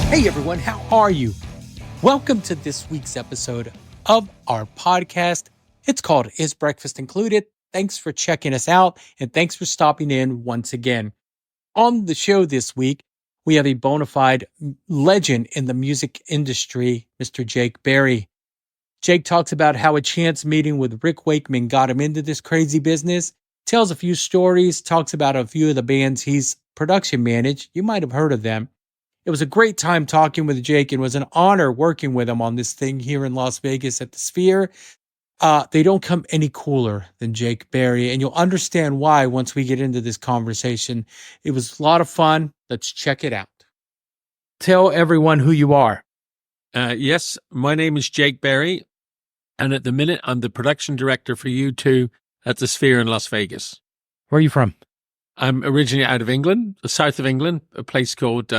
Hey everyone, how are you? Welcome to this week's episode of our podcast. It's called Is Breakfast Included? Thanks for checking us out and thanks for stopping in once again. On the show this week, we have a bona fide legend in the music industry, Mr. Jake Berry. Jake talks about how a chance meeting with Rick Wakeman got him into this crazy business, tells a few stories, talks about a few of the bands he's production managed. You might have heard of them. It was a great time talking with Jake and was an honor working with him on this thing here in Las Vegas at the Sphere. They don't come any cooler than Jake Berry, and you'll understand why once we get into this conversation. It was a lot of fun. Let's check it out. Tell everyone who you are. Yes, my name is Jake Berry, and at the minute, I'm the production director for U2 at the Sphere in Las Vegas. Where are you from? I'm originally out of England, the south of England, a place called,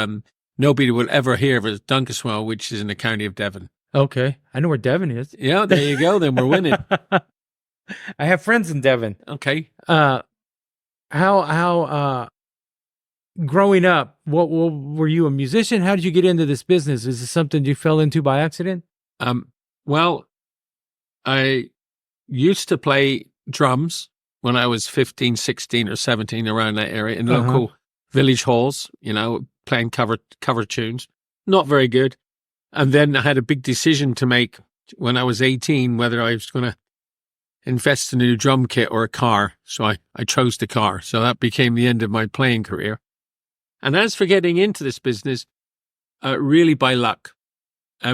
nobody will ever hear of it, Dunkeswell, which is in the county of Devon. Okay. I know where Devon is. Yeah, there you go. Then we're winning. I have friends in Devon. Okay. How growing up, what were you a musician? How did you get into this business? Is this something you fell into by accident? Well, I used to play drums when I was 15, 16 or 17 around that area in local village halls, playing cover tunes. Not very good. And then I had a big decision to make when I was 18, whether I was going to invest in a new drum kit or a car. So I chose the car. So that became the end of my playing career. And as for getting into this business, really by luck,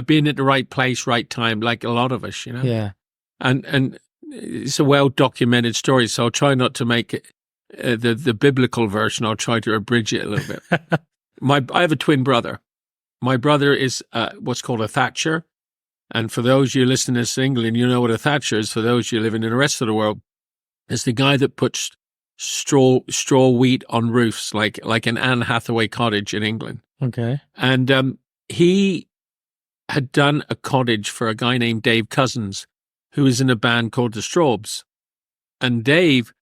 being at the right place, right time, like a lot of us, Yeah. And it's a well-documented story, so I'll try not to make it the biblical version. I'll try to abridge it a little bit. I have a twin brother. My brother is what's called a thatcher. And for those of you listening to this in England, you know what a thatcher is. For those of you living in the rest of the world, it's the guy that puts straw wheat on roofs, like an Anne Hathaway cottage in England. Okay. And he had done a cottage for a guy named Dave Cousins, who was in a band called the Strawbs. And Dave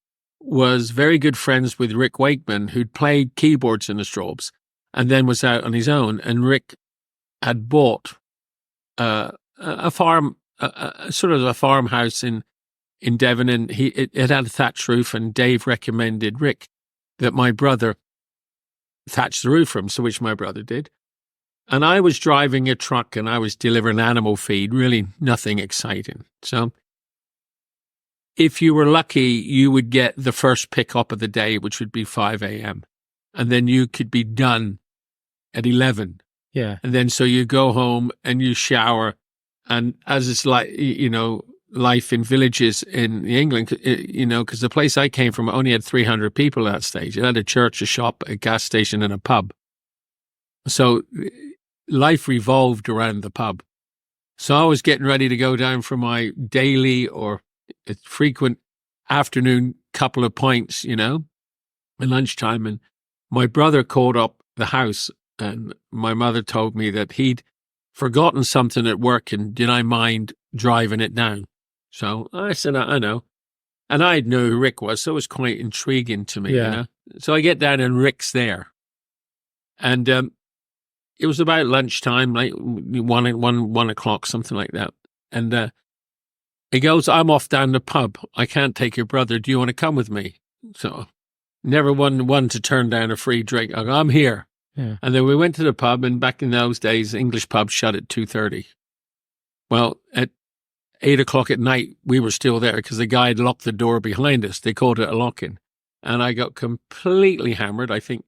was very good friends with Rick Wakeman, who'd played keyboards in the Strawbs, and then was out on his own. And Rick had bought a farm, sort of a farmhouse in Devon, and it had a thatched roof. And Dave recommended Rick that my brother thatch the roof for him, so which my brother did. And I was driving a truck and I was delivering animal feed, really nothing exciting. So if you were lucky, you would get the first pickup of the day, which would be 5 a.m. And then you could be done at 11. Yeah. And then so you go home and you shower. And as it's like, life in villages in England, because the place I came from only had 300 people at that stage. It had a church, a shop, a gas station, and a pub. So life revolved around the pub. So I was getting ready to go down for my daily or frequent afternoon couple of pints, at lunchtime. And my brother called up the house and my mother told me that he'd forgotten something at work and did I mind driving it down? So I said, I know. And I knew who Rick was, so it was quite intriguing to me, So I get down and Rick's there. And it was about lunchtime, like 1 o'clock, something like that. And he goes, I'm off down the pub. I can't take your brother. Do you want to come with me? So never one to turn down a free drink. I go, I'm here. Yeah. And then we went to the pub, and back in those days, English pubs shut at 2:30. Well, at 8 o'clock at night, we were still there because the guy had locked the door behind us. They called it a lock-in. And I got completely hammered. I think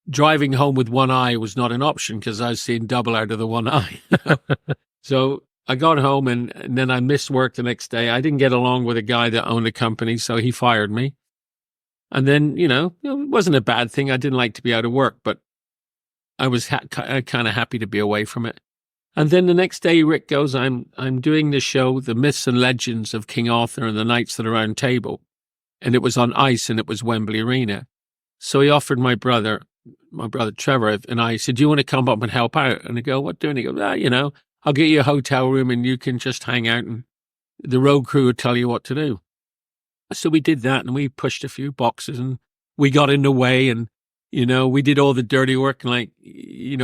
driving home with one eye was not an option because I was seeing double out of the one eye. So I got home and then I missed work the next day. I didn't get along with a guy that owned the company, so he fired me. And then, it wasn't a bad thing. I didn't like to be out of work, but I was kind of happy to be away from it. And then the next day, Rick goes, I'm doing this show, The Myths and Legends of King Arthur and the Knights of the Round Table. And it was on ice and it was Wembley Arena. So he offered my brother Trevor, and I said, do you want to come up and help out? And I go, what do? And he goes, I'll get you a hotel room and you can just hang out and the road crew will tell you what to do. So we did that and we pushed a few boxes and we got in the way and, we did all the dirty work. And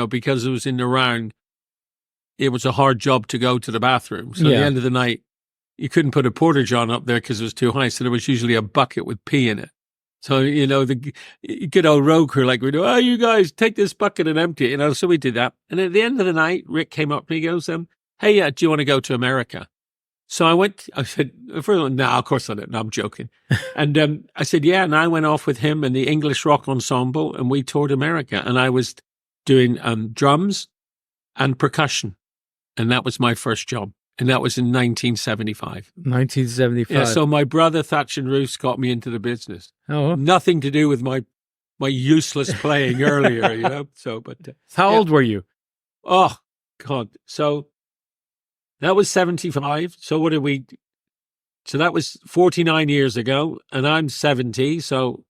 because it was in the round, it was a hard job to go to the bathroom. So at the end of the night, you couldn't put a porta-john up there because it was too high. So there was usually a bucket with pee in it. So, the good old road crew, like, we do, oh, you guys take this bucket and empty it. So we did that. And at the end of the night, Rick came up and he goes, hey, do you want to go to America? So I said, no, of course I didn't. No, I'm joking. And I said, yeah. And I went off with him and the English Rock Ensemble and we toured America. And I was doing drums and percussion. And that was my first job. And that was in 1975. 1975. Yeah, so my brother Thatch and Roos got me into the business. Oh. Nothing to do with my useless playing earlier, So, but how old were you? Oh, God. So that was 75. So what did we? So that was 49 years ago, and I'm 70. So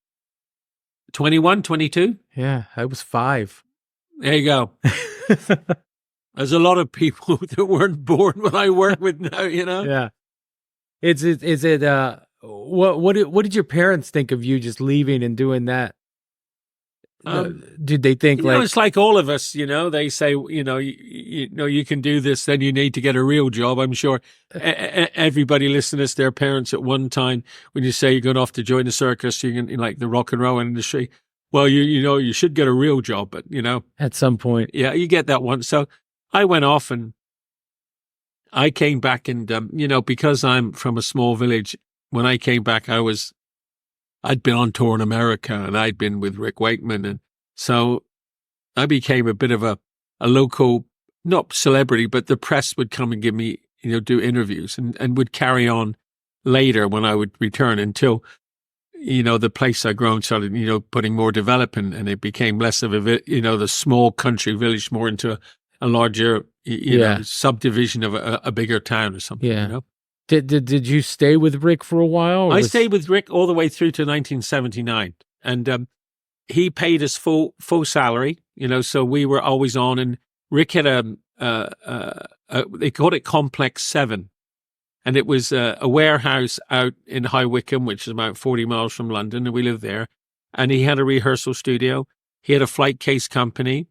21, 22. Yeah, I was 5. There you go. There's a lot of people that weren't born when I work with now, Yeah. Is it what did your parents think of you just leaving and doing that? Did they think it's like all of us, they say, you can do this, then you need to get a real job. I'm sure everybody listening to their parents at one time, when you say you're going off to join the circus, you're in like the rock and roll industry. Well, you should get a real job, but at some point, yeah, you get that one. So I went off and I came back and, because I'm from a small village, when I came back, I'd been on tour in America and I'd been with Rick Wakeman. And so I became a bit of a local, not celebrity, but the press would come and give me, do interviews and would carry on later when I would return until, the place I'd grown started, putting more development and it became less of the small country village, more into a larger, subdivision of a bigger town or something. Yeah. Did you stay with Rick for a while? I stayed with Rick all the way through to 1979, and he paid us full salary. So we were always on. And Rick had they called it Complex 7, and it was a warehouse out in High Wycombe, which is about 40 miles from London, and we lived there. And he had a rehearsal studio. He had a flight case company.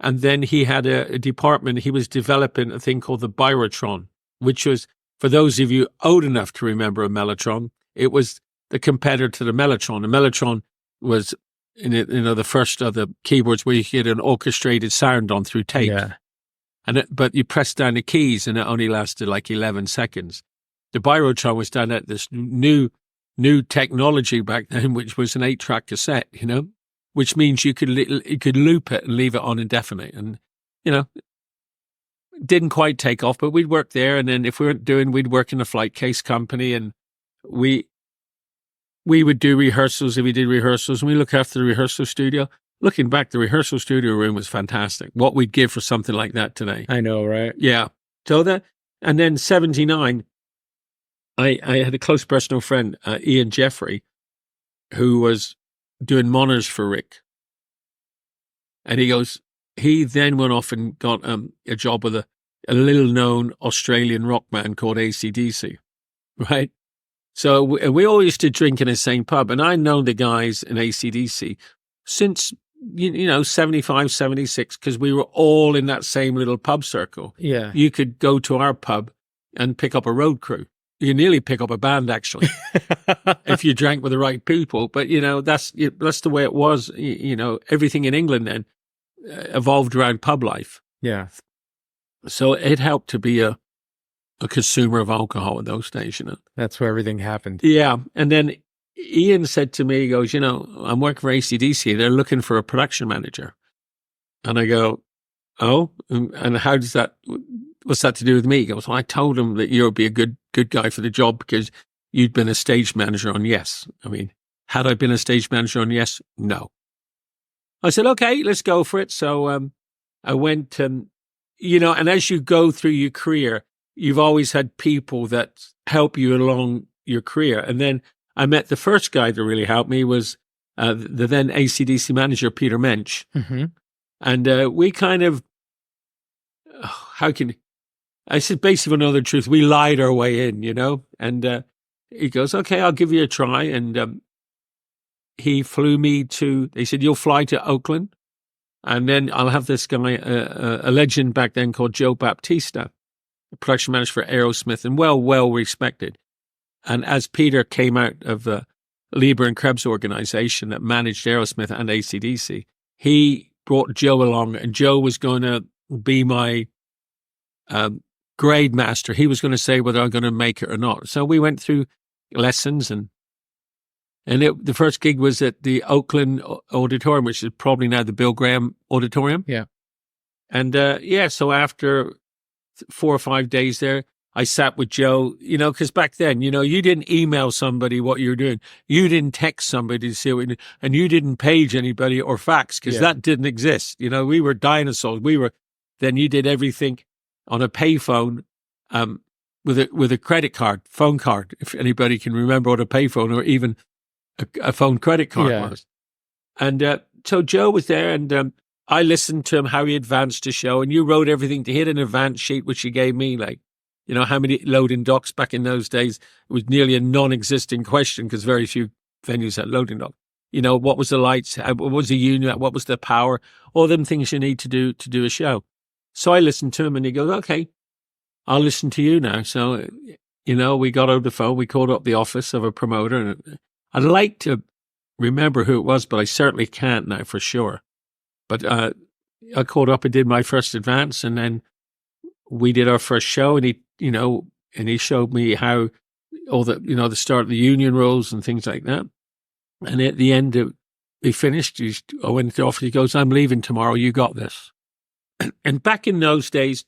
And then he had a department. He was developing a thing called the Birotron, which was, for those of you old enough to remember a Mellotron, it was the competitor to the Mellotron. The Mellotron was, the first of the keyboards where you could get an orchestrated sound on through tape. Yeah. But you pressed down the keys and it only lasted like 11 seconds. The Birotron was done at this new technology back then, which was an 8-track cassette, which means you could loop it and leave it on indefinite. And, didn't quite take off, but we'd work there. And then if we weren't doing, we'd work in a flight case company and we would do rehearsals. If we did rehearsals and we look after the rehearsal studio. Looking back, the rehearsal studio room was fantastic. What we'd give for something like that today. I know, right? Yeah. So and then 79, I had a close personal friend, Ian Jeffrey, who was doing monitors for Rick. And he then went off and got a job with a little-known Australian rock band called AC/DC, right? So we all used to drink in the same pub, and I'd known the guys in AC/DC since, 75, 76, because we were all in that same little pub circle. Yeah. You could go to our pub and pick up a road crew. You nearly pick up a band, actually, if you drank with the right people. But, that's the way it was. Everything in England then evolved around pub life. Yeah. So it helped to be a consumer of alcohol in those days, That's where everything happened. Yeah. And then Ian said to me, he goes, I'm working for AC/DC. They're looking for a production manager. And I go, oh, and how does that, what's that to do with me? He goes, well, I told him that you'd be a good guy for the job because you'd been a stage manager on Yes. I mean, had I been a stage manager on Yes? No. I said, okay, let's go for it. So I went, and as you go through your career, you've always had people that help you along your career. And then I met the first guy that really helped me was the then AC/DC manager, Peter Mensch. Mm-hmm. And we kind of, I said, basically, know the truth, we lied our way in, and he goes, okay, I'll give you a try. And he flew me they said, you'll fly to Oakland And then I'll have this guy, a legend back then called Joe Baptista, a production manager for Aerosmith, and well respected. And as Peter came out of the Lieber and Krebs organization that managed Aerosmith and AC/DC, he brought Joe along, and Joe was going to be my grade master. He was going to say whether I'm going to make it or not. So we went through lessons, and the first gig was at the Oakland Auditorium, which is probably now the Bill Graham Auditorium. Yeah. And so after 4 or 5 days there, I sat with Joe, because back then, you didn't email somebody what you were doing. You didn't text somebody to see what you did, and you didn't page anybody or fax, because that didn't exist. We were dinosaurs. Then you did everything on a payphone, with a credit card, phone card, if anybody can remember what a payphone or even a phone credit card was. And so Joe was there, and I listened to him, how he advanced the show, and you wrote everything. He had an advance sheet, which he gave me, like, how many loading docks back in those days. It was nearly a non-existing question because very few venues had loading docks. What was the lights? What was the unit? What was the power? All them things you need to do a show. So I listened to him, and he goes, okay, I'll listen to you now. So, we got over the phone. We called up the office of a promoter, and I'd like to remember who it was, but I certainly can't now for sure. But I called up and did my first advance, and then we did our first show, and he showed me how all the, the start of the union rules and things like that. And at the end, we finished. I went to the office. He goes, I'm leaving tomorrow. You got this. And back in those days,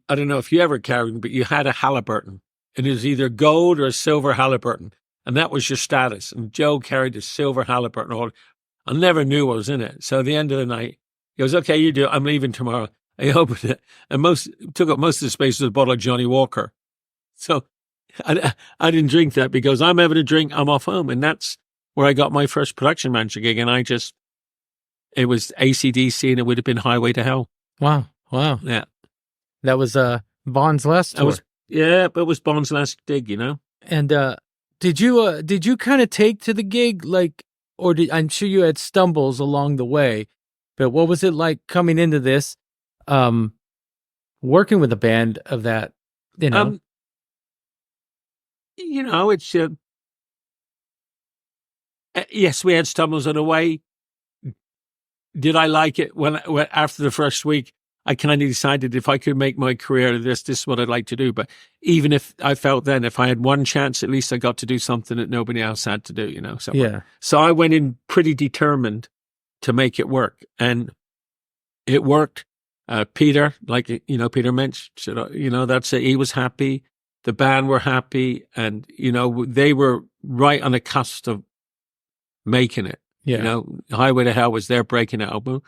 I don't know if you ever carried, but you had a Halliburton, and it was either gold or a silver Halliburton, and that was your status. And Joe carried a silver Halliburton. I never knew what was in it. So at the end of the night, he goes, okay, you do it. I'm leaving tomorrow. I opened it, and took up most of the space with a bottle of Johnny Walker. So I didn't drink that because I'm having a drink. I'm off home. And that's where I got my first production manager gig. And it was AC/DC, and it would have been Highway to Hell. Wow. Yeah. That was Bond's last tour. But it was Bond's last gig, And did you kind of take to the gig, like, or I'm sure you had stumbles along the way, but what was it like coming into this, working with a band of that, it's yes, we had stumbles on the way. Did I like it? When after the first week, I kind of decided if I could make my career this is what I'd like to do. But even if I felt then, if I had one chance, at least I got to do something that nobody else had to do, So, so I went in pretty determined to make it work, and it worked. Peter, Peter mentioned, that's it. He was happy. The band were happy, and, they were right on the cusp of making it. Yeah. Highway to Hell was their breaking album.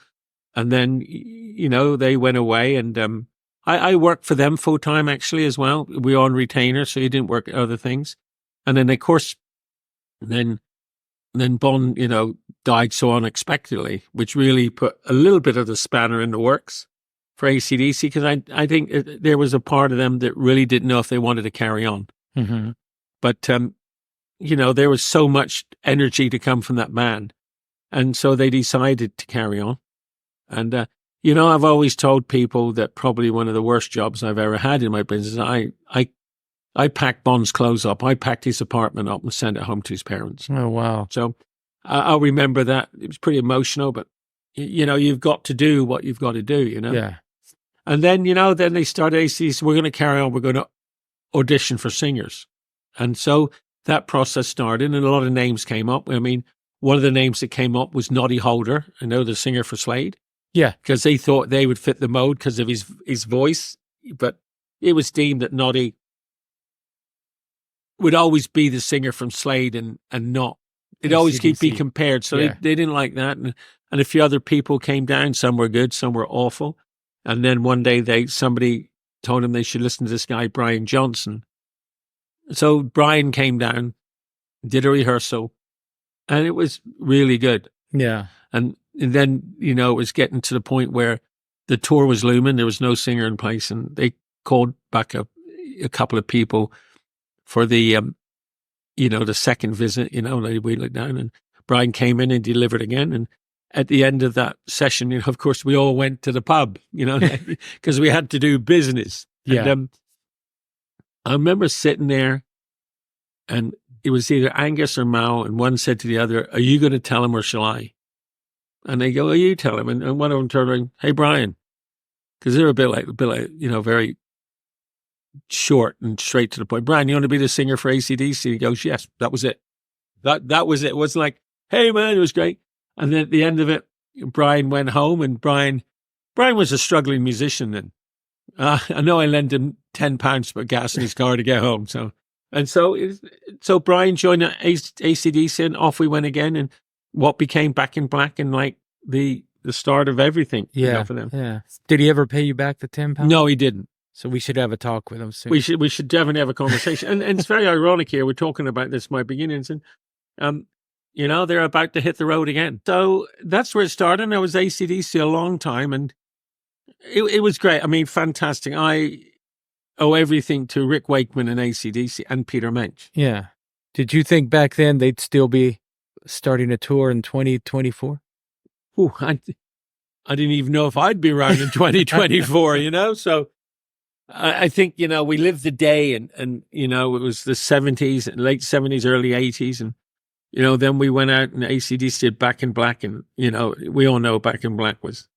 And then, they went away, and I worked for them full time actually as well. We were on retainer, so you didn't work at other things. And then, of course, then Bond, died so unexpectedly, which really put a little bit of the spanner in the works for AC/DC, because I think there was a part of them that really didn't know if they wanted to carry on. Mm-hmm. But, there was so much energy to come from that band. And so they decided to carry on. And, I've always told people that probably one of the worst jobs I've ever had in my business, I packed Bond's clothes up. I packed his apartment up and sent it home to his parents. Oh, wow. So I'll remember that. It was pretty emotional, but, you've got to do what you've got to do, Yeah. And then, then they started AC, so we're going to carry on. We're going to audition for singers. And so that process started, and a lot of names came up. I mean, one of the names that came up was Noddy Holder, the singer for Slade. Yeah. Because they thought they would fit the mold because of his voice. But it was deemed that Noddy would always be the singer from Slade and not. It'd always be compared. So they didn't like that. And a few other people came down. Some were good, some were awful. And then one day somebody told them they should listen to this guy, Brian Johnson. So Brian came down, did a rehearsal, and it was really good. Yeah. And then, it was getting to the point where the tour was looming. There was no singer in place, and they called back a couple of people for the, the second visit, they wheeled it down, and Brian came in and delivered again. at the end of that session, of course, we all went to the pub, because we had to do business. Yeah. And I remember sitting there, and it was either Angus or Mao, and one said to the other, "Are you going to tell him or shall I?" And they go, "Oh, you tell him." And one of them turned around, "Hey, Brian," because they're a bit like, very short and straight to the point. "Brian, you want to be the singer for AC/DC?" He goes, "Yes." That was it. That was it. It was like, "Hey, man, it was great." And then at the end of it, Brian went home, and Brian was a struggling musician. And I know I lent him £10 to put gas in his car to get home. So Brian joined AC/DC, and off we went again. And what became Back in Black, and like the start of everything for them. Yeah. Did he ever pay you back the £10? No, he didn't. So we should have a talk with him soon. We should definitely have a conversation. and it's very ironic here. We're talking about this, my beginnings, and they're about to hit the road again. So that's where it started. And I was AC/DC a long time, and it was great. I mean, fantastic. I owe everything to Rick Wakeman and AC/DC and Peter Mensch. Yeah. Did you think back then they'd still be starting a tour in 2024? Ooh, I didn't even know if I'd be around in 2024, So I think, we lived the day, and it was the 70s, late 70s, early 80s. And, then we went out, and AC/DC did Back in Black. And, we all know Back in Black was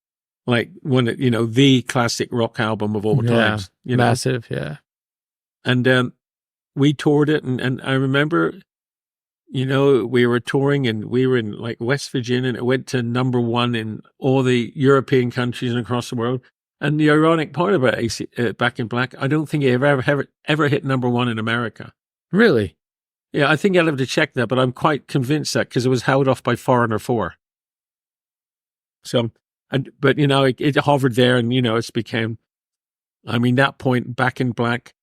like one of, the classic rock album of all times. Massive, yeah. And we toured it, and I remember, we were touring, and we were in like West Virginia, and it went to number 1 in all the European countries and across the world. And the ironic part about Back in Black, I don't think it ever hit number 1 in America. Really? Yeah, I think I'll have to check that, but I'm quite convinced that, because it was held off by Foreigner 4. So, but it hovered there, and it's became, that point, Back in Black,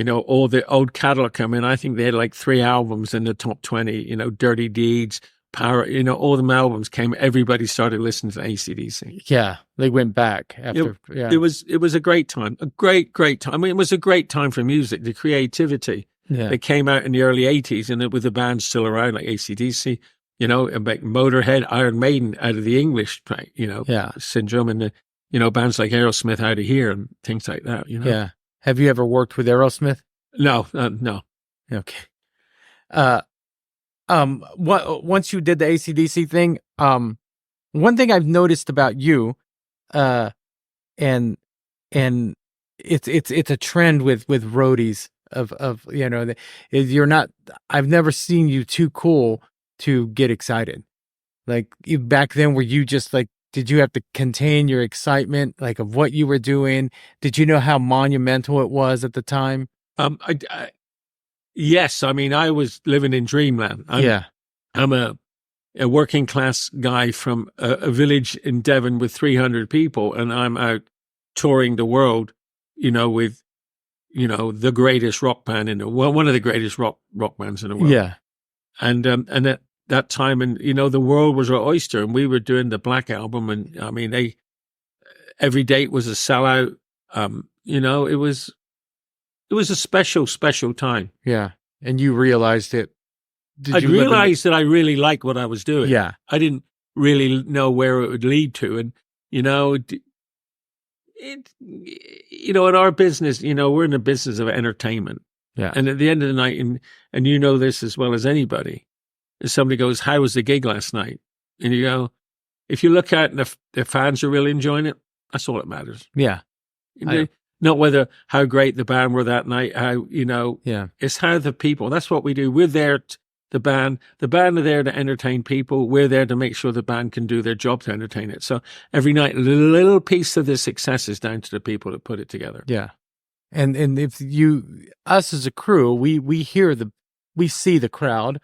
all the old catalog come in. I think they had like 3 albums in the top 20, Dirty Deeds, Power, all the albums came, everybody started listening to AC/DC. Yeah, they went back after. It was a great time, a great time. I mean, it was a great time for music, the creativity. Yeah. It came out in the early 80s, and with the bands still around, like AC/DC, and like Motorhead, Iron Maiden out of the English, syndrome, and bands like Aerosmith out of here, and things like that. Yeah. Have you ever worked with Aerosmith? No, no. Okay. Once you did the AC/DC thing, one thing I've noticed about you, and it's a trend with roadies of you're not. I've never seen you too cool to get excited. Like back then, were you just like? Did you have to contain your excitement, like of what you were doing? Did you know how monumental it was at the time? Yes, I mean, I was living in dreamland. I'm a working class guy from a village in Devon with 300 people, and I'm out touring the world, with, the greatest rock band one of the greatest rock bands in the world. Yeah. And at that time, and, the world was our oyster, and we were doing the Black Album, and I mean, every date was a sellout. It was a special, special time. Yeah. And you realized it. I realized that I really liked what I was doing. Yeah. I didn't really know where it would lead to. And, in our business, we're in the business of entertainment. Yeah. And at the end of the night, and you know this as well as anybody, if somebody goes, "How was the gig last night?" And you go, if you look at it and if the fans are really enjoying it, that's all that matters. Yeah. Not whether how great the band were that night, it's how the people, that's what we do. We're there, the band are there to entertain people. We're there to make sure the band can do their job to entertain it. So every night, a little piece of the success is down to the people that put it together. Yeah. And if us as a crew, we see the crowd.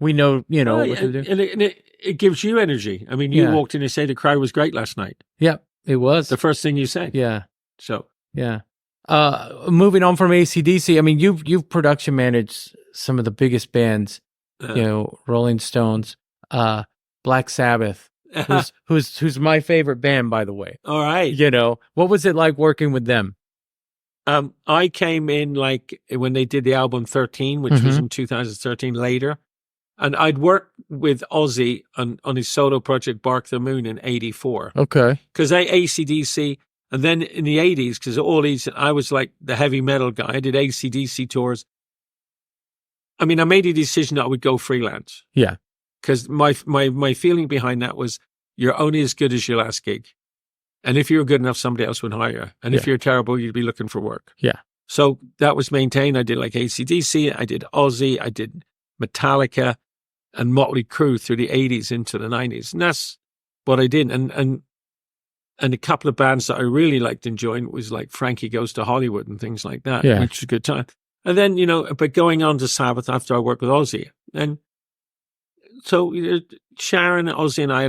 We know, what to do. And it gives you energy. I mean, you walked in and said the crowd was great last night. Yep, it was. The first thing you said. Yeah. So. Yeah. Moving on from AC/DC, I mean, you've production managed some of the biggest bands, Rolling Stones, Black Sabbath, who's my favorite band, by the way. All right. What was it like working with them? I came in like when they did the album 13, which was in 2013 later. And I'd worked with Ozzy on his solo project Bark the Moon in 84. Okay. Because AC/DC, and then in the 80s, because all these, I was like the heavy metal guy. I did AC/DC tours. I mean, I made a decision that I would go freelance. Yeah. Because my feeling behind that was you're only as good as your last gig. And if you're good enough, somebody else would hire you. And if you're terrible, you'd be looking for work. Yeah. So that was maintained. I did like AC/DC, I did Ozzy, I did Metallica and Motley Crue through the 80s into the 90s. And that's what I did. And a couple of bands that I really liked enjoying was like Frankie Goes to Hollywood and things like that, which was a good time. And then, but going on to Sabbath after I worked with Ozzy. And so Sharon, Ozzy and I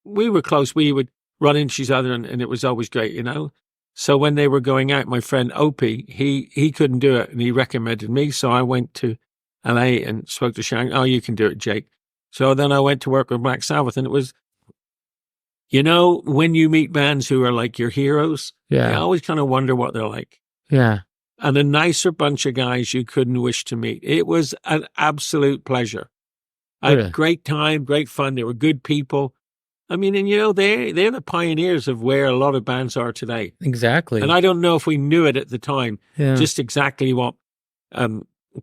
we were close. We would run into each other and it was always great, So when they were going out, my friend Opie, he couldn't do it and he recommended me. So I went to LA and spoke to Sharon. Oh, you can do it, Jake. So then I went to work with Black Sabbath and it was, when you meet bands who are like your heroes, you always kind of wonder what they're like. Yeah. And a nicer bunch of guys you couldn't wish to meet. It was an absolute pleasure. I had a great time, great fun. They were good people. I mean, and they're the pioneers of where a lot of bands are today. Exactly. And I don't know if we knew it at the time, just exactly what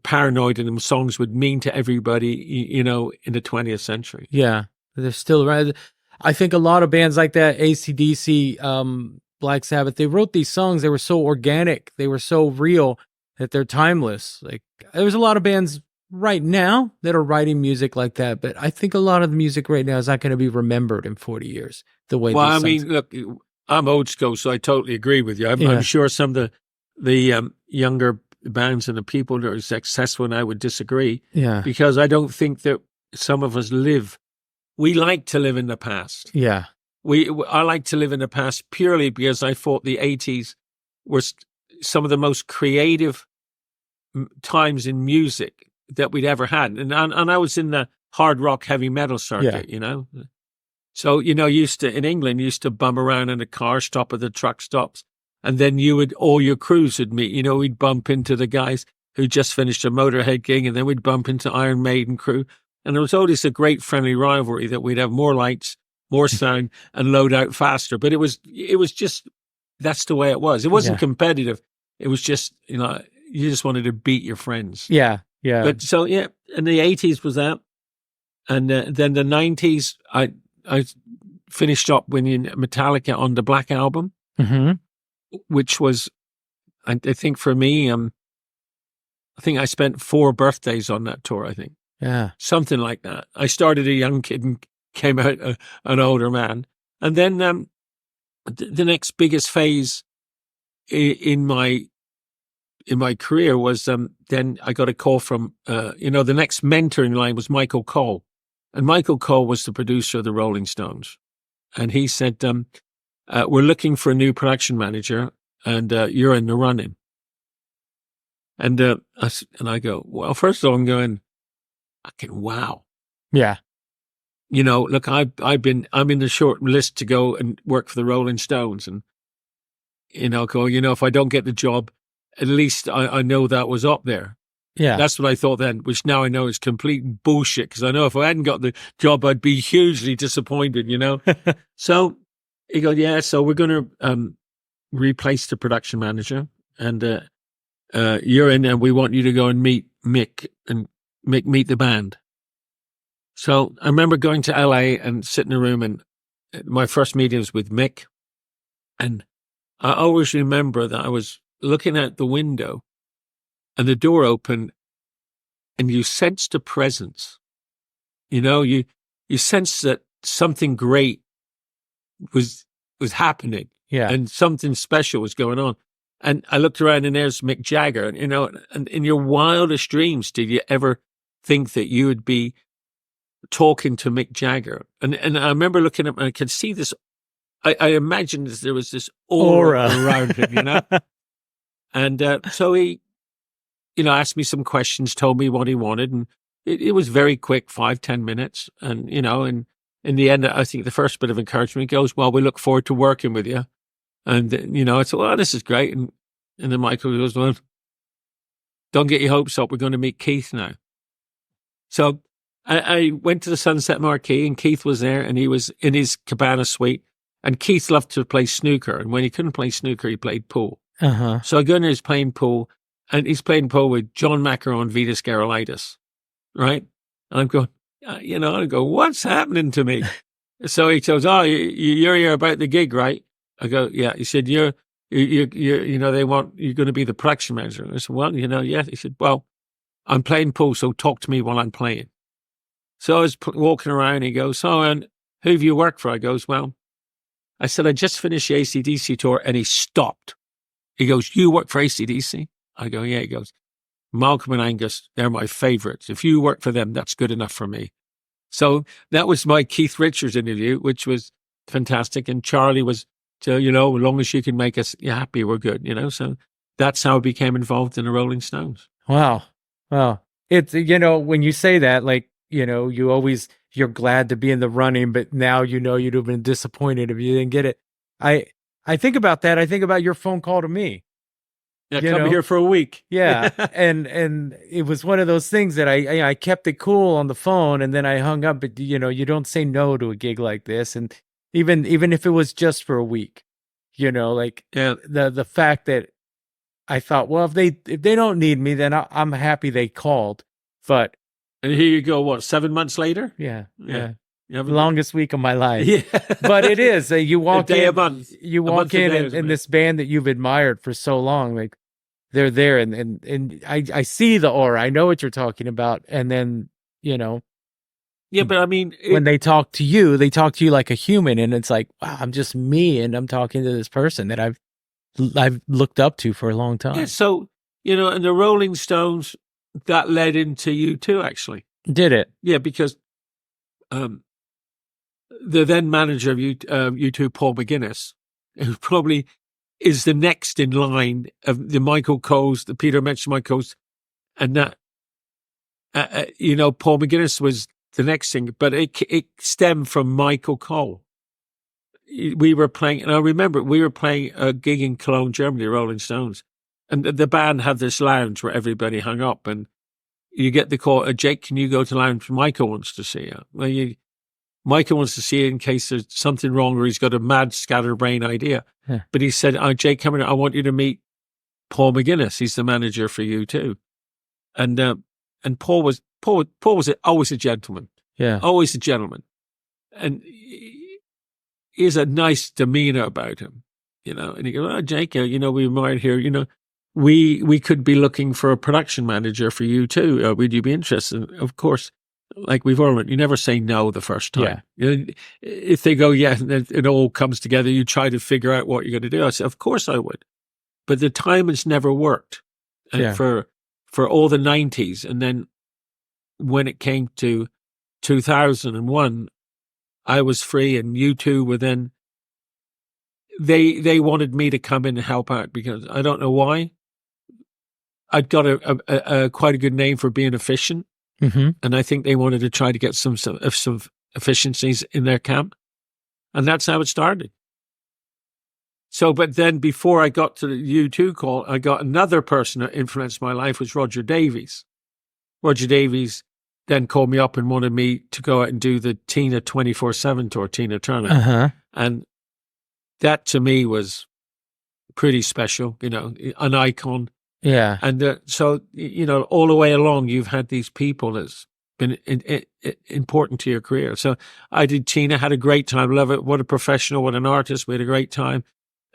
Paranoid and them songs would mean to everybody, in the 20th century. Yeah, they're still around. I think a lot of bands like that, AC/DC, Black Sabbath, they wrote these songs. They were so organic. They were so real that they're timeless. Like there's a lot of bands right now that are writing music like that, but I think a lot of the music right now is not going to be remembered in 40 years the way. Well, I mean, look, I'm old school, so I totally agree with you. I'm sure some of the younger bands and the people that are successful now would disagree. Yeah, because I don't think that some of us we like to live in the past. Yeah. I like to live in the past purely because I thought the 80s were some of the most creative times in music that we'd ever had. And I was in the hard rock, heavy metal circuit, So, in England, used to bum around in a car, stop at the truck stops. And then all your crews would meet, we'd bump into the guys who just finished a Motorhead gig, and then we'd bump into Iron Maiden crew. And there was always a great friendly rivalry that we'd have more lights, more sound, and load out faster. But it was just, that's the way it was. It wasn't competitive. It was just, you just wanted to beat your friends. Yeah, yeah. But so, in the 80s was that. And then the 90s, I finished up with Metallica on the Black Album, which was, I think for me, I think I spent 4 birthdays on that tour, I think. Yeah. Something like that. I started a young kid and came out an older man. And then the next biggest phase in my career was then I got a call from, the next mentor in line was Michael Cole. And Michael Cole was the producer of the Rolling Stones. And he said, we're looking for a new production manager and you're in the running. And I go, well, first of all, I'm going, wow. Yeah. Look, I'm in the short list to go and work for the Rolling Stones. And, if I don't get the job, at least I know that was up there. Yeah. That's what I thought then, which now I know is complete bullshit. Because I know if I hadn't got the job, I'd be hugely disappointed, So he goes, yeah, so we're going to replace the production manager. And you're in and we want you to go and meet Mick and meet the band. So I remember going to LA and sitting in a room, and my first meeting was with Mick. And I always remember that I was looking out the window and the door opened and you sensed a presence. You sensed that something great was happening. Yeah. And something special was going on. And I looked around and there's Mick Jagger, and in your wildest dreams, did you ever think that you would be talking to Mick Jagger? And I remember looking up and I could see this, I imagined there was this aura around him, And so he, asked me some questions, told me what he wanted. And it was very quick, 5-10 minutes. And, and in the end, I think the first bit of encouragement goes, well, we look forward to working with you. And, I said, well, this is great. And then Michael goes, well, don't get your hopes up. We're going to meet Keith now. So I went to the Sunset Marquee, and Keith was there, and he was in his cabana suite. And Keith loved to play snooker, and when he couldn't play snooker, he played pool. Uh-huh. So I go in there, he's playing pool, and he's playing pool with John McEnroe and Vitas Gerulaitis, right? And I'm going, I go, what's happening to me? So he goes, oh, you're here about the gig, right? I go, yeah. He said, you're they want, you're going to be the production manager. I said, well, yeah. He said, well, I'm playing pool, so talk to me while I'm playing. So I was walking around, he goes, so, and who have you worked for? I goes, well, I said, I just finished the AC/DC tour, and he stopped. He goes, you work for AC/DC? I go, yeah. He goes, Malcolm and Angus, they're my favorites. If you work for them, that's good enough for me. So that was my Keith Richards interview, which was fantastic. And Charlie was, as long as you can make us happy, we're good, So that's how I became involved in the Rolling Stones. Wow. It's, when you say that, like, you're glad to be in the running, but now, you'd have been disappointed if you didn't get it. I think about that. I think about your phone call to me. Yeah, come here for a week. Yeah. and it was one of those things that I kept it cool on the phone, and then I hung up, but you don't say no to a gig like this. And even if it was just for a week, the fact that I thought, well, if they don't need me, then I'm happy they called. But and here you go, what, 7 months later? Yeah. The longest week of my life. Yeah. But it is. You walk a in, you walk in this band that you've admired for so long, like they're there, and I see the aura. I know what you're talking about. And then, Yeah, but I mean, when they talk to you like a human, and it's like, wow, I'm just me, and I'm talking to this person that I've looked up to for a long time. Yeah, so, and the Rolling Stones, that led into U2, actually. Did it? Yeah, because the then manager of U2, Paul McGuinness, who probably is the next in line of the Michael Coles, the Peter mentioned Michael Coles, and that, Paul McGuinness was the next thing, but it stemmed from Michael Cole. We were playing, and I remember we were playing a gig in Cologne, Germany, Rolling Stones, and the band had this lounge where everybody hung up, and you get the call, Jake, can you go to lounge? Michael wants to see you. Well, Michael wants to see you in case there's something wrong or he's got a mad scatterbrain idea. Yeah. But he said, Jake, come here, I want you to meet Paul McGuinness. He's the manager for U2. And Paul was always a gentleman. Yeah. Always a gentleman. And he has a nice demeanor about him, and he goes, Jake, we admired here, we could be looking for a production manager for you too. Would you be interested? And of course, like we've all learned, you never say no the first time. Yeah. If they go, yeah, it all comes together, you try to figure out what you're going to do. I said, of course I would. But the timing's never worked for all the 90s. And then when it came to 2001, I was free, and U2 were then, they wanted me to come in and help out because I don't know why. I'd got a quite a good name for being efficient. Mm-hmm. And I think they wanted to try to get some efficiencies in their camp. And that's how it started. So, but then before I got to the U2 call, I got another person that influenced my life, was Roger Davies. Roger Davies then called me up and wanted me to go out and do the Tina 24/7 tour, Tina Turner. Uh-huh. And that to me was pretty special, an icon. Yeah. And so, all the way along, you've had these people that's been important to your career. So I did Tina, had a great time, love it. What a professional, what an artist. We had a great time.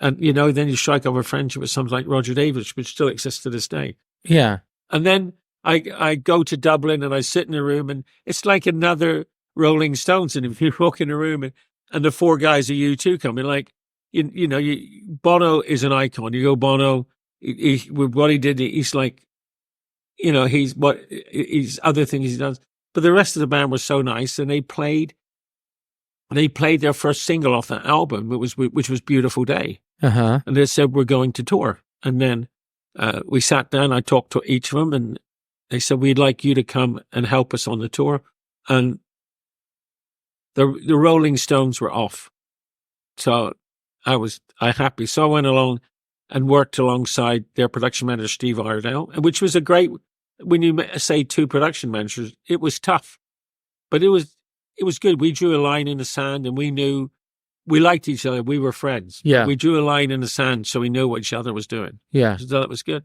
And, then you strike up a friendship with something like Roger Davies, which still exists to this day. Yeah. And then I go to Dublin and I sit in a room, and it's like another Rolling Stones. And if you walk in a room and the four guys of U2 come in, like, Bono is an icon. You go, Bono, with what he did, he's like, he's other things he does. But the rest of the band was so nice, and they played their first single off that album, which was Beautiful Day. Uh-huh. And they said, we're going to tour. And then we sat down, I talked to each of them, and they said, we'd like you to come and help us on the tour. And the Rolling Stones were off. So I happy. So I went along and worked alongside their production manager, Steve Iredale, which was a great when you say 2 production managers, it was tough, but it was good. We drew a line in the sand, and we knew we liked each other. We were friends. Yeah. We drew a line in the sand, so we knew what each other was doing. Yeah. So that was good.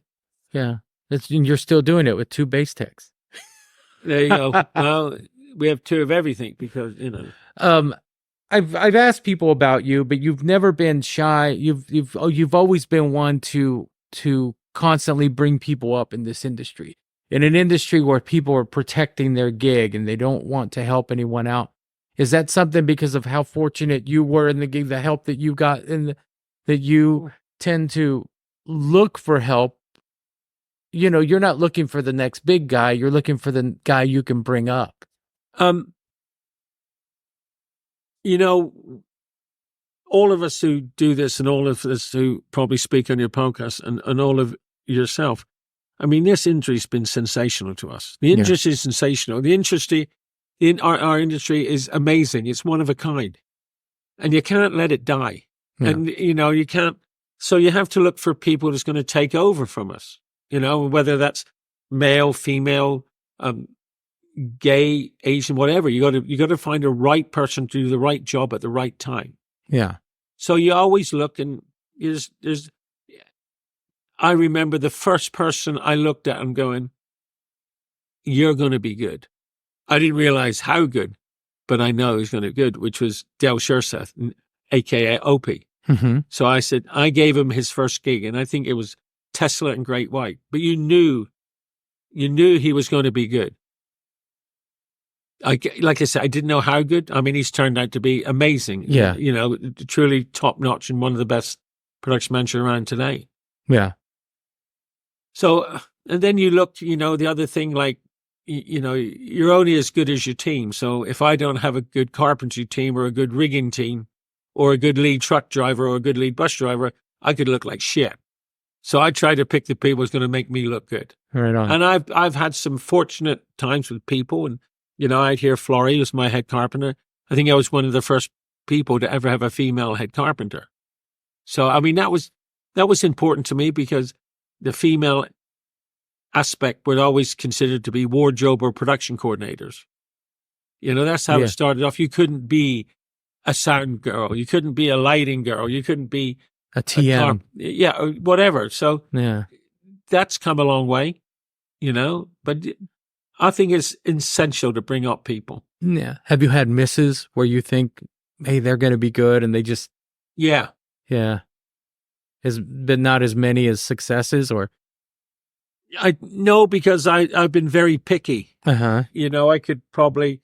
Yeah. And you're still doing it with 2 bass techs. There you go. Well, we have 2 of everything because, I've asked people about you, but you've never been shy. You've always been one to constantly bring people up in this industry. In an industry where people are protecting their gig and they don't want to help anyone out. Is that something because of how fortunate you were in the gig, the help that you got, and that you tend to look for help? You're not looking for the next big guy. You're looking for the guy you can bring up. All of us who do this, and all of us who probably speak on your podcast, and all of yourself, I mean, this industry's been sensational to us. The industry is sensational. The industry, in our industry, is amazing. It's one of a kind, and you can't let it die. Yeah. And you can't. So you have to look for people that's going to take over from us. Whether that's male, female, gay, Asian, whatever. You got to find the right person to do the right job at the right time. Yeah. So you always look, and there's. I remember the first person I looked at and going, "You're going to be good." I didn't realize how good, but I know he's going to be good, which was Del Shurseth, aka Opie. Mm-hmm. So I gave him his first gig, and I think it was Tesla and Great White. But you knew he was going to be good. Like I said, I didn't know how good. I mean, he's turned out to be amazing. Yeah. Truly top notch and one of the best production managers around today. Yeah. So, and then you look, the other thing, like, you're only as good as your team. So if I don't have a good carpentry team or a good rigging team or a good lead truck driver or a good lead bus driver, I could look like shit. So I try to pick the people who's going to make me look good. Right on. And I've had some fortunate times with people, and I'd hear Florrie was my head carpenter. I think I was one of the first people to ever have a female head carpenter. So I mean that was important to me because the female aspect were always considered to be wardrobe or production coordinators. That's how it started off. You couldn't be a sound girl. You couldn't be a lighting girl. You couldn't be a TM. Or whatever. So yeah, that's come a long way, but I think it's essential to bring up people. Yeah. Have you had misses where you think, hey, they're going to be good and they just... Yeah. Yeah. Has been not as many as successes, or... No, because I've been very picky. Uh-huh. I could probably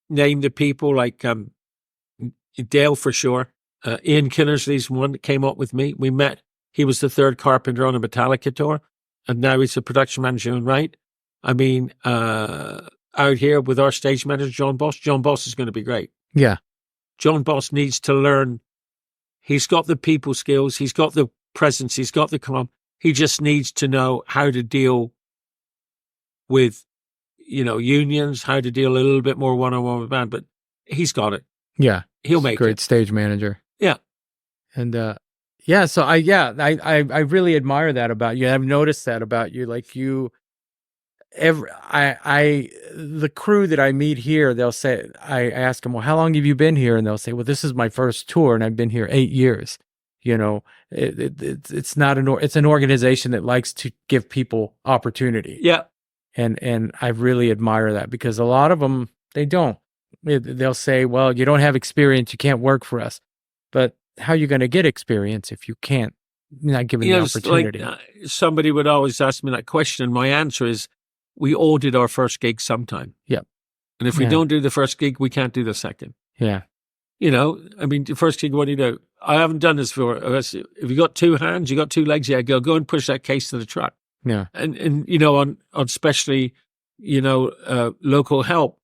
name the people like Dale for sure. Ian Kinnersley's one that came up with me. We met. He was the third carpenter on a Metallica tour, and now he's a production manager in right. I mean, out here with our stage manager, John Boss. John Boss is going to be great. Yeah. John Boss needs to learn. He's got the people skills. He's got the presence. He's got the calm. He just needs to know how to deal with, unions, how to deal a little bit more one-on-one with band, but he's got it. Yeah. He'll make it. Great stage manager. Yeah. And, so I really admire that about you. I've noticed that about you. Like the crew that I meet here, they'll say, I ask them, well, how long have you been here? And they'll say, well, this is my first tour and I've been here 8 years. It's not it's an organization that likes to give people opportunity. Yeah. And I really admire that because a lot of them, they don't. They'll say, well, you don't have experience, you can't work for us. But how are you going to get experience if you're not given the opportunity? Like, somebody would always ask me that question, and my answer is, we all did our first gig sometime. Yep. And if we don't do the first gig, we can't do the second. Yeah. I mean, the first gig, what do you do? I haven't done this before. If you got 2 hands, you got 2 legs, go and push that case to the truck. Yeah. And on especially, local help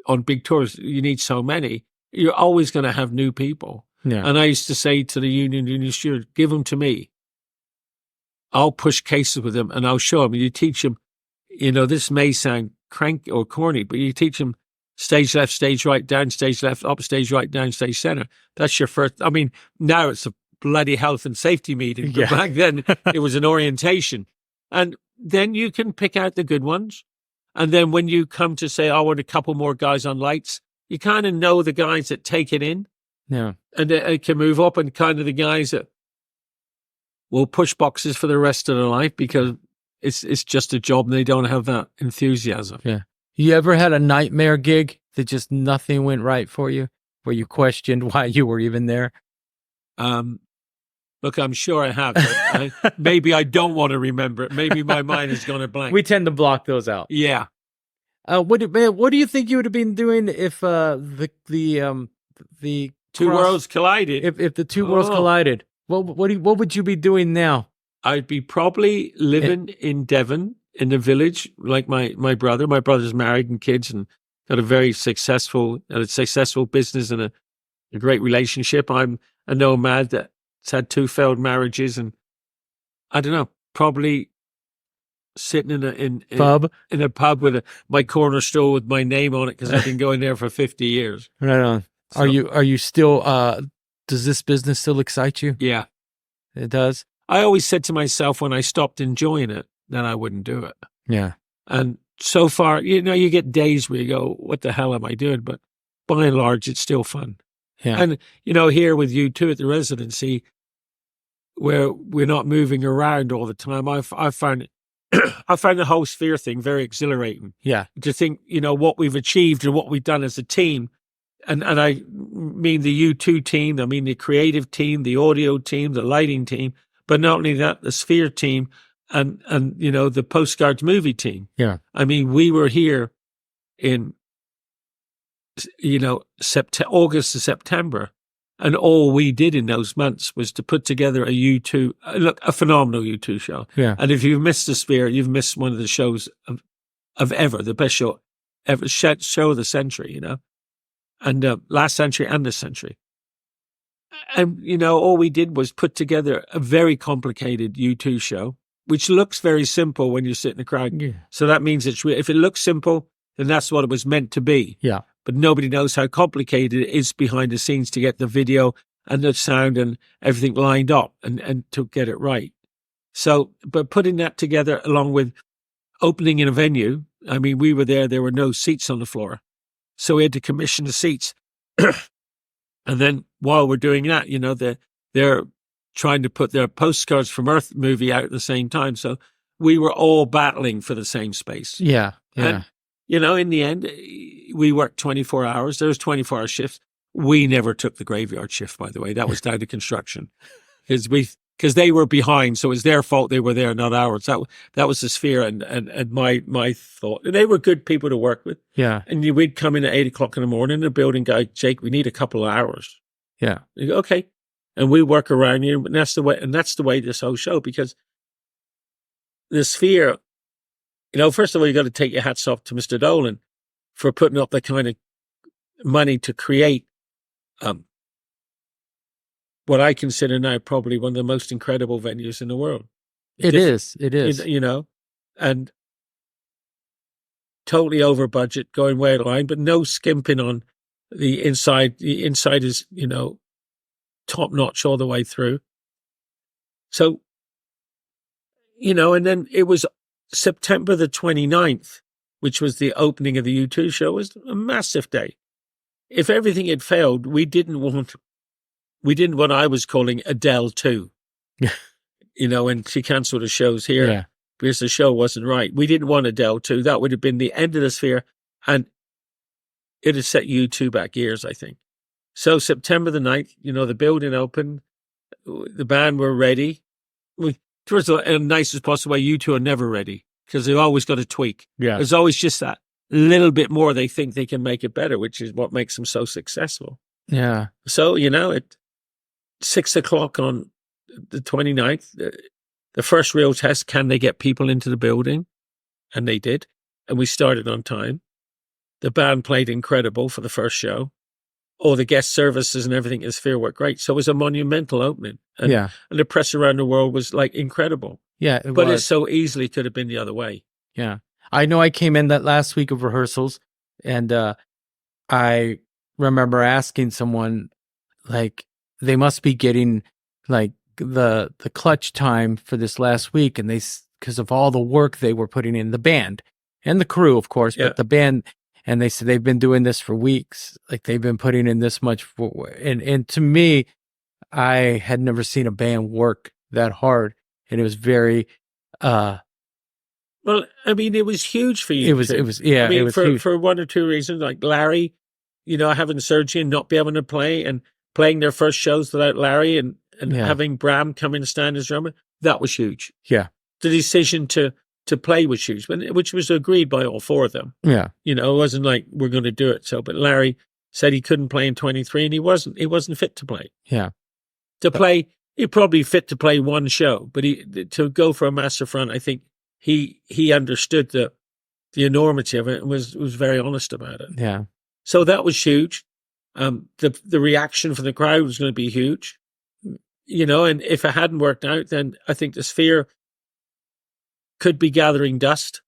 on big tours, you need so many. You're always going to have new people. Yeah. And I used to say to the union steward, give them to me. I'll push cases with them and I'll show them. You teach them, this may sound cranky or corny, but you teach them stage left, stage right, down, stage left, up, stage right, down, stage center. That's your first. I mean, now it's a bloody health and safety meeting. But back then it was an orientation. And then you can pick out the good ones. And then when you come to say, I want a couple more guys on lights, you kind of know the guys that take it in. Yeah. And they can move up, and kind of the guys that will push boxes for the rest of their life because it's just a job and they don't have that enthusiasm. Yeah. You ever had a nightmare gig that just nothing went right for you, where you questioned why you were even there? Look, I'm sure I have. But maybe I don't want to remember it. Maybe my mind is going to blank. We tend to block those out. Yeah. What do you think you would have been doing if the Two worlds collided? If the two worlds collided, what would you be doing now? I'd be probably living in Devon, in the village, like my brother. My brother's married and kids and got a successful business and a great relationship. I'm a nomad that's had 2 failed marriages, and I don't know, probably sitting in a pub with my corner store with my name on it because I've been going there for 50 years. Right on. So, are you still? Does this business still excite you? Yeah, it does. I always said to myself when I stopped enjoying it, then I wouldn't do it. Yeah. And so far, you get days where you go, what the hell am I doing? But by and large, it's still fun. Yeah. And, here with you too at the residency, where we're not moving around all the time, I found the whole sphere thing very exhilarating. Yeah. To think, what we've achieved and what we've done as a team. And I mean the U2 team, I mean the creative team, the audio team, the lighting team, but not only that, the sphere team and the Postcards movie team. Yeah. I mean, we were here in, August to September, and all we did in those months was to put together a phenomenal U2 show. Yeah. And if you've missed the sphere, you've missed one of the shows of ever, the best show ever, show of the century, and last century and this century. And, all we did was put together a very complicated U2 show, which looks very simple when you sit in the crowd. Yeah. So that means if it looks simple, then that's what it was meant to be. Yeah. But nobody knows how complicated it is behind the scenes to get the video and the sound and everything lined up and to get it right. So, but putting that together along with opening in a venue, I mean, we were there were no seats on the floor. So we had to commission the seats. And then while we're doing that, they're trying to put their Postcards from Earth movie out at the same time. So we were all battling for the same space. Yeah. Yeah. And, in the end, we worked 24 hours. There was 24-hour shifts. We never took the graveyard shift, by the way. That was down to construction. Because they were behind, so it was their fault they were there, not ours. That was the sphere and my thought. And they were good people to work with. Yeah. And we'd come in at 8 o'clock in the morning, the building guy, Jake, we need a couple of hours. Yeah. You go, okay. And we work around you, and that's the way this whole show, because the sphere, first of all, you got to take your hats off to Mr. Dolan for putting up that kind of money to create what I consider now probably one of the most incredible venues in the world. It is. And totally over budget, going way out of line, but no skimping on the inside. The inside is, top notch all the way through. So, and then it was September the 29th, which was the opening of the U2 show, was a massive day. If everything had failed, we didn't want what I was calling Adele 2, and she cancelled the shows here because the show wasn't right. We didn't want Adele 2. That would have been the end of the sphere, and it had set U2 back years, I think. So September the 9th, the building opened, the band were ready. Towards the nicest possible way, U2 are never ready because they've always got to tweak. Yeah. There's always just that little bit more they think they can make it better, which is what makes them so successful. Yeah. So, at 6 o'clock on the 29th, the first real test, can they get people into the building? And they did. And we started on time. The band played incredible for the first show. All the guest services and everything in Sphere worked great. So it was a monumental opening. And, and the press around the world was incredible. Yeah. But it so easily could have been the other way. Yeah. I know I came in that last week of rehearsals, and I remember asking someone, they must be getting the clutch time for this last week, and because of all the work they were putting in, the band and the crew, of course, Yeah. but the band. And they said they've been doing this for weeks. Like they've been putting in this much. And to me, I had never seen a band work that hard. And it was very, Well, I mean, it was huge for you. it was, yeah, I mean, it was for, huge. for one or two reasons, like Larry, having surgery and not be able to play and playing their first shows without Larry and Yeah. having Bram come in and stand as drummer, that was huge. Yeah. The decision to play was huge, which was agreed by all four of them. Yeah. It wasn't like we're going to do it. So, but Larry said he couldn't play in 23 and he wasn't fit to play. Yeah. He probably fit to play one show, but to go for a master front, I think he understood the enormity of it and was very honest about it. Yeah. So that was huge. The reaction from the crowd was going to be huge, and if it hadn't worked out, then I think the Sphere could be gathering dust.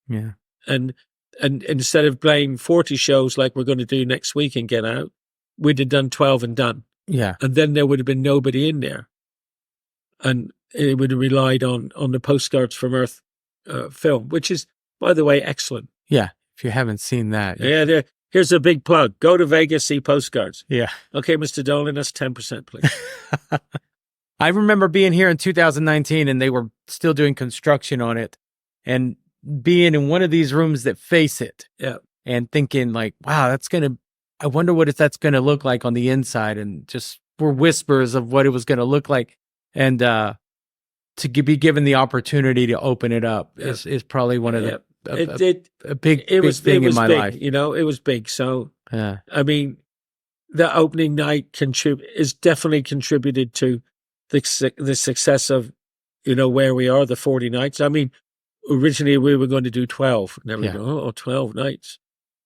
Yeah. And instead of playing 40 shows like we're going to do next week and get out, we'd have done 12 and done. Yeah. And then there would have been nobody in there. And it would have relied on the Postcards from Earth film, which is, by the way, excellent. Yeah. If you haven't seen that. Yeah. Here's a big plug. Go to Vegas, see Postcards. Yeah. Okay, Mr. Dolan, that's 10%, please. I remember being here in 2019 and they were still doing construction on it and being in one of these rooms that face it. Yeah. And thinking like, wow, I wonder what that's going to look like on the inside. And just were whispers of what it was going to look like. And to be given the opportunity to open it up is probably one of the, a big thing in my life. It was big. So, yeah. I mean, the opening night is definitely contributed to the success of, where we are, the 40 nights. I mean, originally we were going to do 12. And then we go, 12 nights.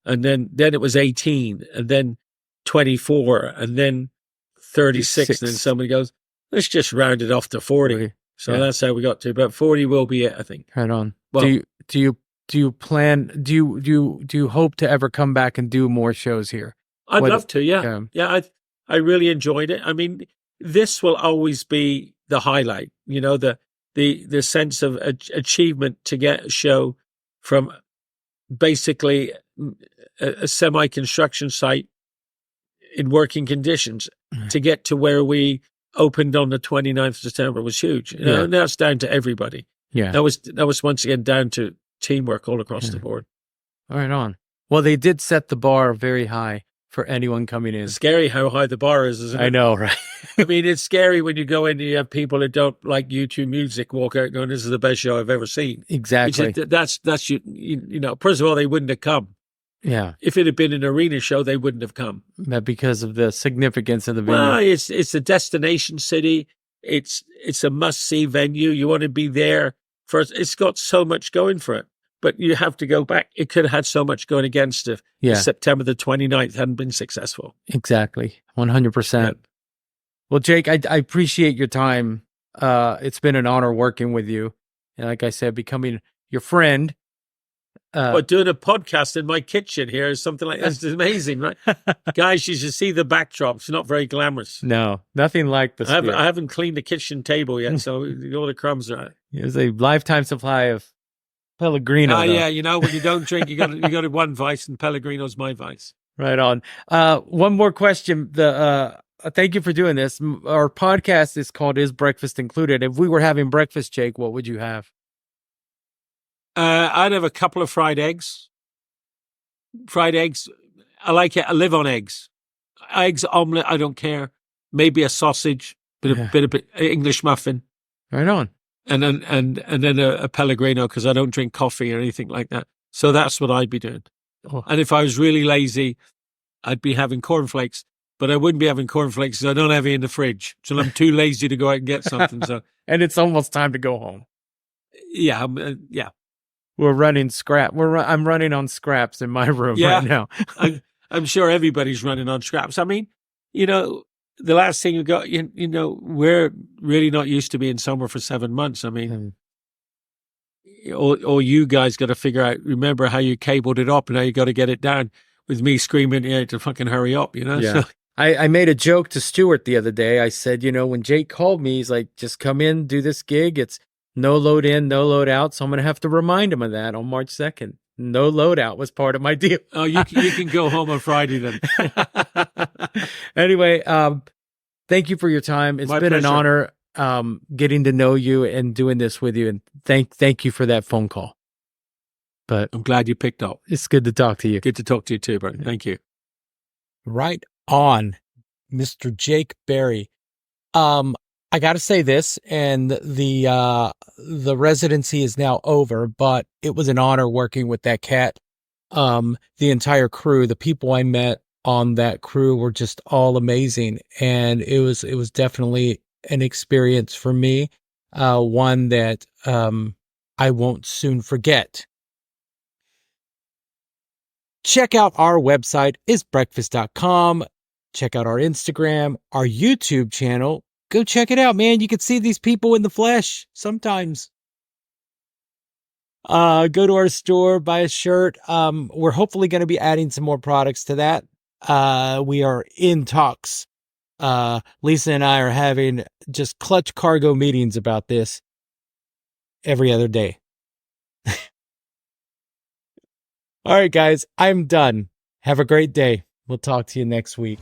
And then it was 18, and then 24, and then 36. And then somebody goes, let's just round it off to 40. So that's how we got to. But 40 will be it, I think. Right on. Well, do you hope to ever come back and do more shows here? I'd love to. Yeah. I really enjoyed it. I mean, this will always be the highlight, the sense of achievement to get a show from basically a semi-construction site in working conditions to get to where we opened on the 29th of September was huge. Now it's down to everybody. Yeah. That was once again down to teamwork all across the board. Right on. Well, they did set the bar very high for anyone coming in. It's scary how high the bar is, isn't it? I know, right? I mean, it's scary when you go in and you have people that don't like YouTube music walk out going, this is the best show I've ever seen. Exactly. That's first of all, they wouldn't have come. Yeah. If it had been an arena show, they wouldn't have come. Because of the significance of the venue. Well, it's a destination city. It's a must-see venue. You want to be there first. It's got so much going for it. But you have to go back. It could have had so much going against it. Yeah. September the 29th hadn't been successful. Exactly. 100%. Yeah. Well, Jake, I appreciate your time. It's been an honor working with you. And like I said, becoming your friend. Doing a podcast in my kitchen here is something like that's amazing, right? Guys, you should see the backdrop. It's not very glamorous. No, nothing like this. I haven't cleaned the kitchen table yet, so all the crumbs are out. There's a lifetime supply of Pellegrino. Yeah, when you don't drink, you got one vice, and Pellegrino's my vice. Right on. One more question. Thank you for doing this. Our podcast is called "Is Breakfast Included?" If we were having breakfast, Jake, what would you have? I'd have a couple of fried eggs. Fried eggs, I like it. I live on eggs. Eggs, omelet, I don't care. Maybe a sausage, bit of English muffin. Right on. And then a Pellegrino because I don't drink coffee or anything like that. So that's what I'd be doing. Oh. And if I was really lazy, I'd be having cornflakes. But I wouldn't be having cornflakes because I don't have it in the fridge. So I'm too lazy to go out and get something. So and it's almost time to go home. Yeah, We're running scrap. I'm running on scraps in my room right now. I'm sure everybody's running on scraps. I mean, the last thing you got, we're really not used to being somewhere for 7 months. I mean, all you guys got to figure out, remember how you cabled it up and how you got to get it down with me screaming to fucking hurry up, Yeah. So, I made a joke to Stuart the other day. I said, when Jake called me, he's like, just come in, do this gig. No load in, no load out. So I'm going to have to remind him of that on March 2nd. No load out was part of my deal. Oh, you can go home on Friday then. Anyway, thank you for your time. It's My been an pleasure. honor getting to know you and doing this with you. And thank you for that phone call. But I'm glad you picked up. it's good to talk to you. Good to talk to you too, bro. Thank you. Right on, Mr. Jake Berry. I got to say this, and the residency is now over, but it was an honor working with that cat. The entire crew, the people I met on that crew were just all amazing, and it was definitely an experience for me, one that I won't soon forget. Check out our website, isbreakfast.com. Check out our Instagram, our YouTube channel. Go check it out, man. You can see these people in the flesh sometimes. Go to our store, buy a shirt. We're hopefully going to be adding some more products to that. We are in talks. Lisa and I are having just clutch cargo meetings about this every other day. All right, guys, I'm done. Have a great day. We'll talk to you next week.